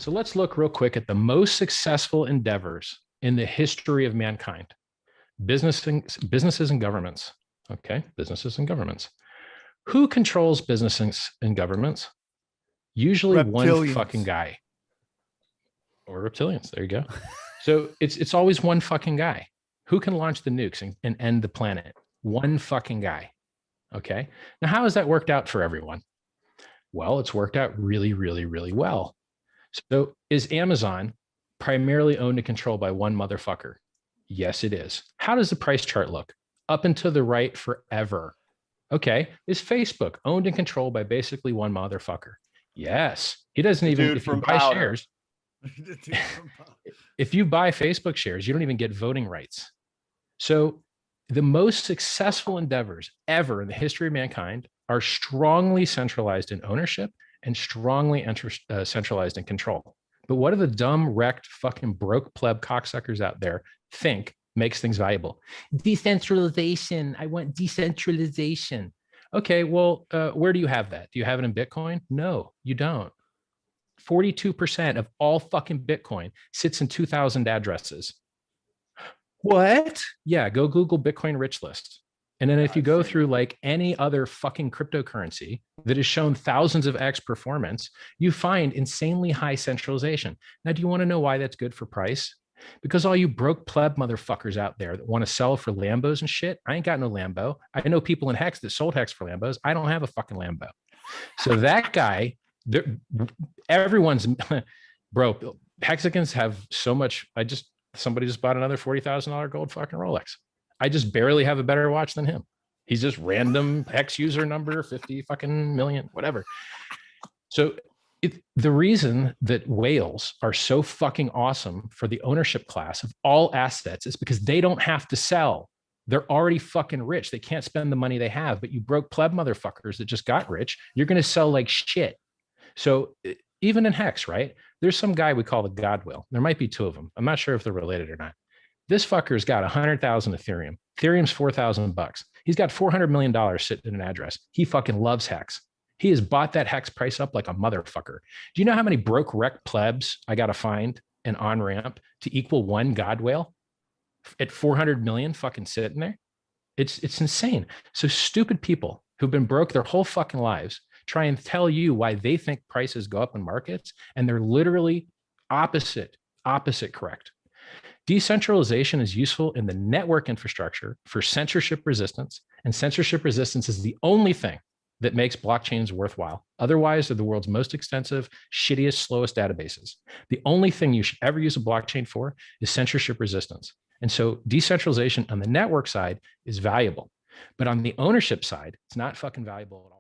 So let's look real quick at the most successful endeavors in the history of mankind. Businesses and governments. Okay, businesses and governments. Who controls businesses and governments? Usually one fucking guy. Or reptilians. There you go. So it's always one fucking guy. Who can launch the nukes and end the planet? One fucking guy. Okay. Now, how has that worked out for everyone? Well, it's worked out really, really, really well. So is Amazon primarily owned and controlled by one motherfucker? Yes, it is. How does the price chart look? Up and to the right forever. Okay. Is Facebook owned and controlled by basically one motherfucker? Yes. He doesn't even, if you buy shares, if you buy Facebook shares, you don't even get voting rights. So the most successful endeavors ever in the history of mankind are strongly centralized in ownership and strongly centralized in control. But what do the dumb, wrecked, fucking broke pleb cocksuckers out there think makes things valuable? Decentralization. I want decentralization. Okay, well, where do you have that? Do you have it in Bitcoin? No, you don't. 42% of all fucking Bitcoin sits in 2,000 addresses. What? Yeah, go Google Bitcoin rich list. And then if you go through like any other fucking cryptocurrency that has shown thousands of X performance, you find insanely high centralization. Now, do you want to know why that's good for price? Because all you broke pleb motherfuckers out there that want to sell for Lambos and shit, I ain't got no Lambo. I know people in HEX that sold HEX for Lambos. I don't have a fucking Lambo. So that guy, everyone's, bro, Hexicans have so much. Somebody just bought another $40,000 gold fucking Rolex. I just barely have a better watch than him. He's just random Hex user number, 50 fucking million, whatever. So the reason that whales are so fucking awesome for the ownership class of all assets is because they don't have to sell. They're already fucking rich. They can't spend the money they have, but you broke pleb motherfuckers that just got rich, you're going to sell like shit. So even in Hex, right? There's some guy we call the God Whale. There might be two of them. I'm not sure if they're related or not. This fucker's got 100,000 Ethereum. Ethereum's $4,000. He's got $400 million sitting in an address. He fucking loves Hex. He has bought that Hex price up like a motherfucker. Do you know how many broke wreck plebs I got to find an on-ramp to equal one God Whale at 400 million fucking sitting there? It's insane. So stupid people who've been broke their whole fucking lives try and tell you why they think prices go up in markets, and they're literally opposite correct. Decentralization is useful in the network infrastructure for censorship resistance, and censorship resistance is the only thing that makes blockchains worthwhile. Otherwise, they're the world's most extensive, shittiest, slowest databases. The only thing you should ever use a blockchain for is censorship resistance. And so decentralization on the network side is valuable, but on the ownership side, it's not fucking valuable at all.